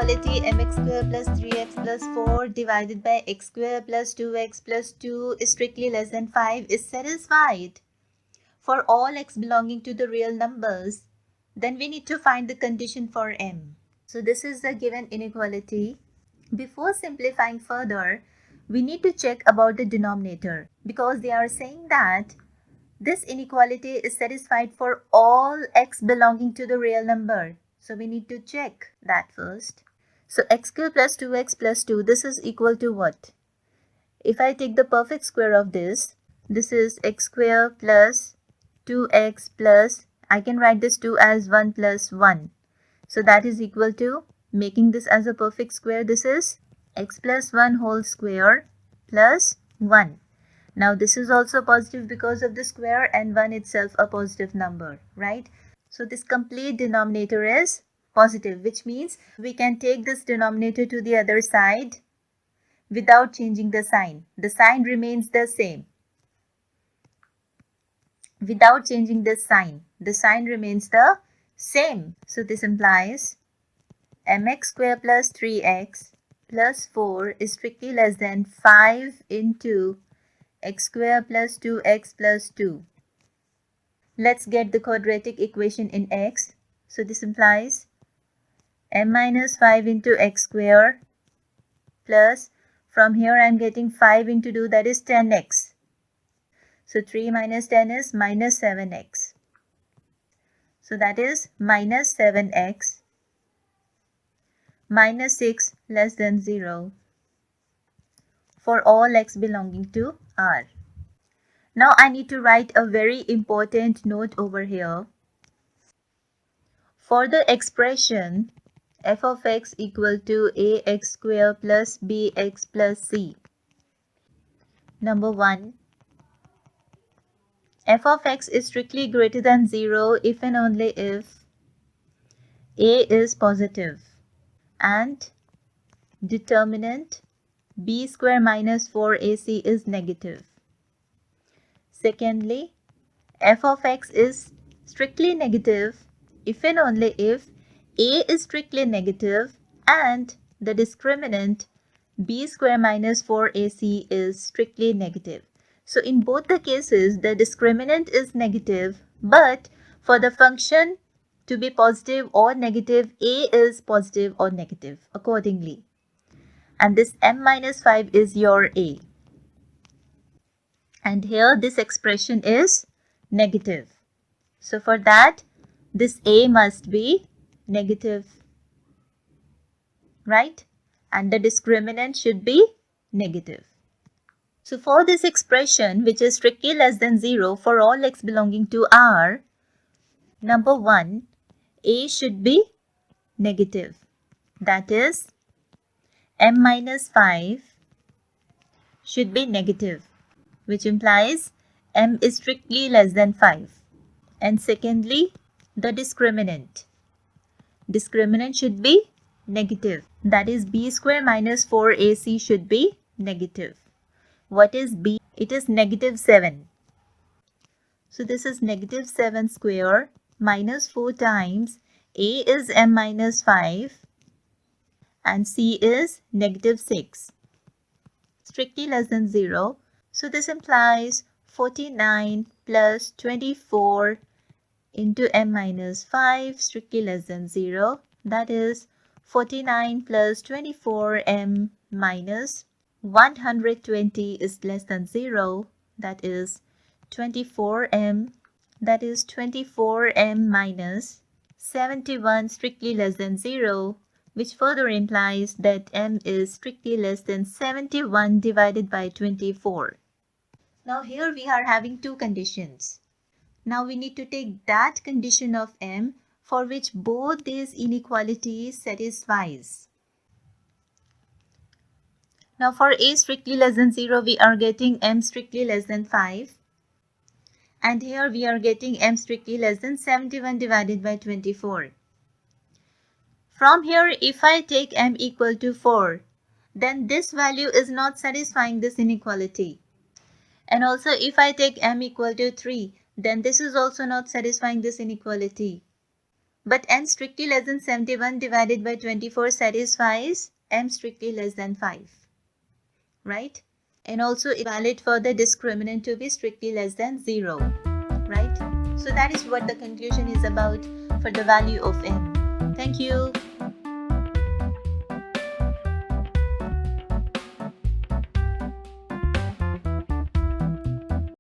inequality mx square plus 3x plus 4 divided by x square plus 2x plus 2 is strictly less than 5 is satisfied for all x belonging to the real numbers, then we need to find the condition for m. So this is the given inequality. Before simplifying further, we need to check about the denominator because they are saying that this inequality is satisfied for all x belonging to the real number. So we need to check that first. So x square plus 2x plus 2, this is equal to what? If I take the perfect square of this is x square plus 2x plus, I can write this 2 as 1 plus 1. So that is equal to, making this as a perfect square, this is x plus 1 whole square plus 1. Now this is also positive because of the square and 1 itself a positive number, right? So this complete denominator is positive, which means we can take this denominator to the other side without changing the sign. The sign remains the same. Without changing the sign remains the same. So this implies mx square plus 3x plus 4 is strictly less than 5 into x square plus 2x plus 2. Let's get the quadratic equation in x. So this implies m minus 5 into x square plus, from here I am getting 5 into 2, that is 10x. So 3 minus 10 is minus 7x. So that is minus 7x minus 6 less than 0 for all x belonging to R. Now I need to write a very important note over here. For the expression f of x equal to ax square plus bx plus c. Number 1. F of x is strictly greater than 0 if and only if a is positive and determinant b square minus 4ac is negative. Secondly, f of x is strictly negative if and only if a is strictly negative and the discriminant b square minus 4ac is strictly negative. So in both the cases, the discriminant is negative, but for the function to be positive or negative, a is positive or negative accordingly. And this m minus 5 is your a. And here this expression is negative. So for that, this a must be negative, right? And the discriminant should be negative. So for this expression, which is strictly less than 0 for all x belonging to R, number 1, a should be negative. That is, m minus 5 should be negative, which implies m is strictly less than 5. And secondly, the discriminant. Discriminant should be negative. That is, b square minus 4ac should be negative. What is b? It is negative 7. So this is negative 7 square minus 4 times a is m minus 5 and c is negative 6. Strictly less than 0. So this implies 49 plus 24 into m minus 5 strictly less than 0. That is 49 plus 24m minus 120 is less than 0. That is 24m. That is 24m minus 71 strictly less than 0, which further implies that m is strictly less than 71 divided by 24. Now here we are having two conditions. Now we need to take that condition of m for which both these inequalities satisfies. Now for a strictly less than 0, we are getting m strictly less than 5. And here we are getting m strictly less than 71 divided by 24. From here, if I take m equal to 4, then this value is not satisfying this inequality. And also if I take m equal to 3, then this is also not satisfying this inequality. But m strictly less than 71 divided by 24 satisfies m strictly less than 5, right? And also evaluate for the discriminant to be strictly less than 0, right? So that is what the conclusion is about for the value of m. Thank you.